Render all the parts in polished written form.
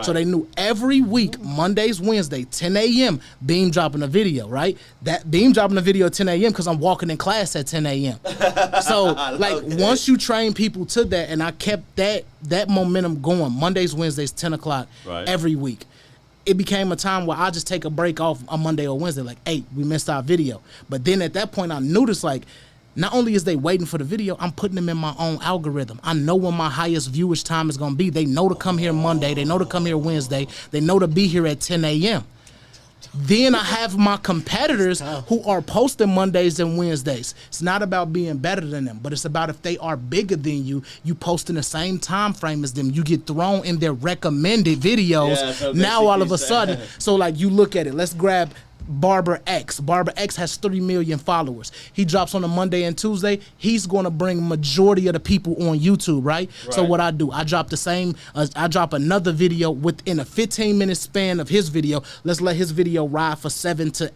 So they knew every week, Mondays, Wednesday, 10 a.m., Beam dropping a video, right? That Beam dropping a video at 10 a.m. because I'm walking in class at 10 a.m. So, like, once you train people to that, and I kept that momentum going, Mondays, Wednesdays, 10 o'clock every week, it became a time where I just take a break off on Monday or Wednesday, like, hey, we missed our video. But then at that point, I noticed, like, not only is they waiting for the video, I'm putting them in my own algorithm. I know when my highest viewage time is going to be. They know to come here Monday. They know to come here Wednesday. They know to be here at 10 a.m. Then I have my competitors who are posting Mondays and Wednesdays. It's not about being better than them, but it's about if they are bigger than you, you post in the same time frame as them. You get thrown in their recommended videos. Yeah, so now all of a sudden, so like you look at it, let's grab Barber X. Barber X has 3 million followers. He drops on a Monday and Tuesday. He's going to bring majority of the people on YouTube, right? So what I do, I drop the same, I drop another video within a 15-minute span of his video. Let's let his video ride for 7 to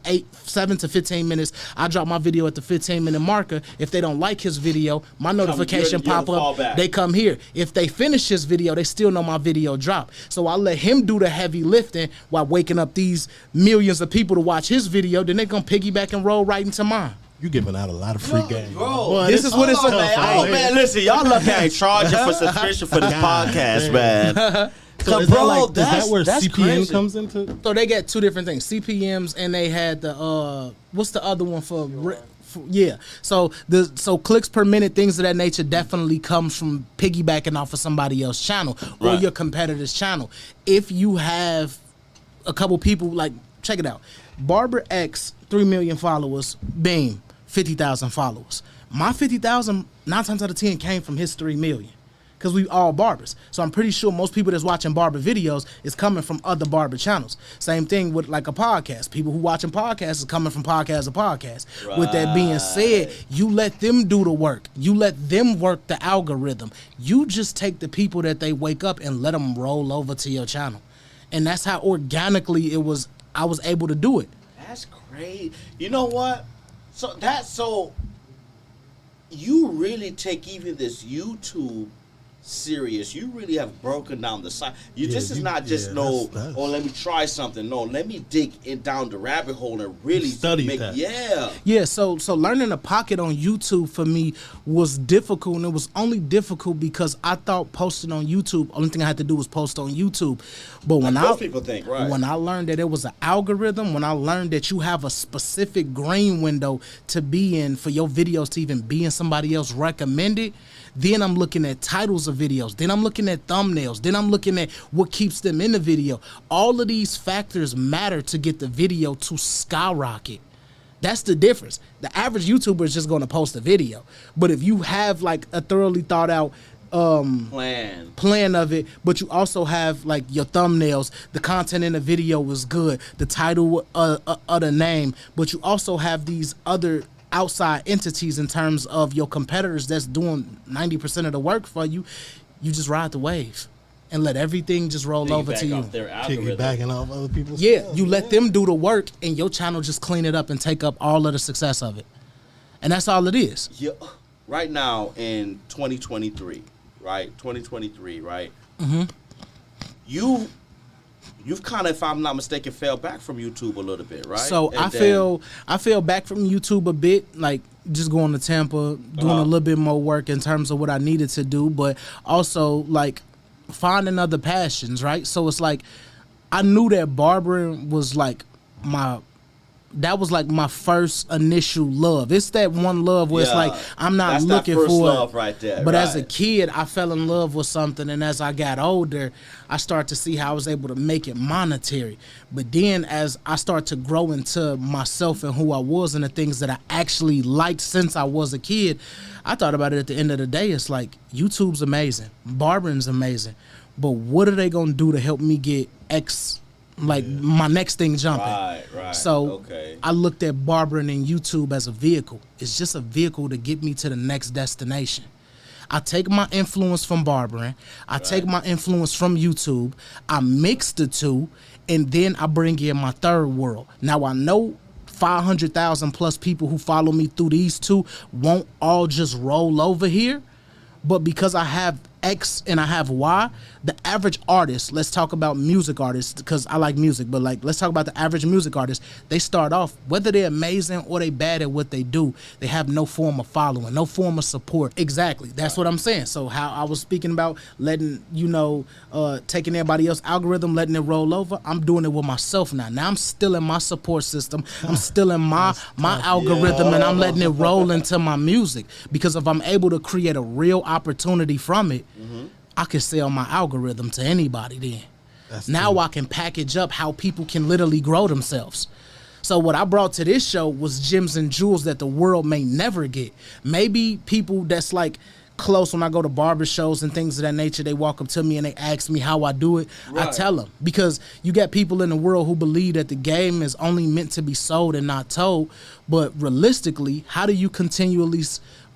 15 minutes. I drop my video at the 15-minute marker. If they don't like his video, my notification pop up. They come here. If they finish his video, they still know my video dropped. So I let him do the heavy lifting while waking up these millions of people to watch his video, then they're gonna piggyback and roll right into mine. You giving out a lot of free game, bro. This is what it's about. Oh man, listen, y'all look at charging for subscription for this podcast, man. So is that where CPM crazy. comes into? So they got two different things, CPMs, and they had the what's the other one for yeah. So clicks per minute, things of that nature, definitely comes from piggybacking off of somebody else's channel or your competitor's channel. If you have a couple people, like, check it out. Barber X, 3 million followers. Beam, 50,000 followers. My 50,000, 9 times out of 10, came from his 3 million. Because we all barbers. So I'm pretty sure most people that's watching barber videos is coming from other barber channels. Same thing with like a podcast. People who watching podcasts is coming from podcast to podcast. Right. With that being said, you let them do the work. You let them work the algorithm. You just take the people that they wake up and let them roll over to your channel. And that's how organically I was able to do it. That's great. You know what? So you really take even this YouTube serious. You really have broken down the side. This is not just let me try something. No, let me dig down the rabbit hole and really study that. Yeah. So learning to pocket on YouTube for me was difficult, and it was only difficult because I thought posting on YouTube, only thing I had to do was post on YouTube. But when most people think, right? When I learned that it was an algorithm, when I learned that you have a specific green window to be in for your videos to even be in somebody else recommended, then I'm looking at titles of videos. Then I'm looking at thumbnails. Then I'm looking at what keeps them in the video. All of these factors matter to get the video to skyrocket. That's the difference. The average YouTuber is just going to post a video. But if you have like a thoroughly thought out plan of it, but you also have like your thumbnails, the content in the video was good, the title of the name, but you also have these other outside entities in terms of your competitors that's doing 90% of the work for you, you just ride the wave and let everything just roll over to you. Piggybacking off other people's stuff. You let them do the work and your channel just clean it up and take up all of the success of it. And that's all it is. Yeah. Right now in 2023, right? 2023, right? Mm-hmm. You've kind of, if I'm not mistaken, fell back from YouTube a little bit, right? So I fell back from YouTube a bit, like just going to Tampa, doing a little bit more work in terms of what I needed to do, but also like finding other passions, right? So it's like I knew that barbering was like my first initial love. It's that one love where it's like I'm not looking for love right there. But as a kid, I fell in love with something, and as I got older, I started to see how I was able to make it monetary. But then as I started to grow into myself and who I was and the things that I actually liked since I was a kid, I thought about it at the end of the day. It's like YouTube's amazing, barbering's amazing, but what are they gonna do to help me get my next thing jumping? Right. So I looked at barbering and YouTube as a vehicle. It's just a vehicle to get me to the next destination. I take my influence from barbering. I take my influence from YouTube. I mix the two, and then I bring in my third world. Now I know 500,000 plus people who follow me through these two won't all just roll over here, but because I have X and I have Y, the average artist, let's talk about music artists because I like music, but like let's talk about the average music artist. They start off, whether they're amazing or they bad at what they do, they have no form of following, no form of support. Exactly. That's what I'm saying. So how I was speaking about letting, taking everybody else's algorithm, letting it roll over, I'm doing it with myself now. Now I'm still in my support system. I'm still in my algorithm, and I'm letting it roll into my music, because if I'm able to create a real opportunity from it, I can sell my algorithm to anybody then. Now I can package up how people can literally grow themselves. So what I brought to this show was gems and jewels that the world may never get. Maybe people that's like close, when I go to barber shows and things of that nature, they walk up to me and they ask me how I do it. Right. I tell them, because you got people in the world who believe that the game is only meant to be sold and not told. But realistically, how do you continually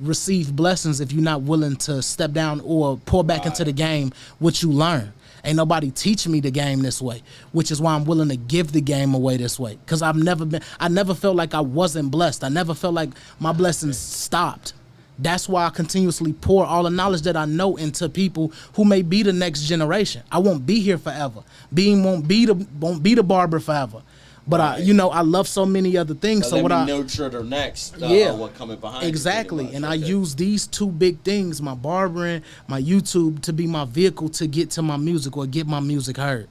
receive blessings if you're not willing to step down or pour back into the game what you learn? Ain't nobody teaching me the game this way, which is why I'm willing to give the game away this way. Because I never felt like I wasn't blessed. I never felt like my blessings stopped. That's why I continuously pour all the knowledge that I know into people who may be the next generation. I won't be here forever. Beam won't be the barber forever. But right. I love so many other things. So let me nurture the next. What coming behind. Exactly, and I use these two big things, my barbering, my YouTube, to be my vehicle to get to my music or get my music heard.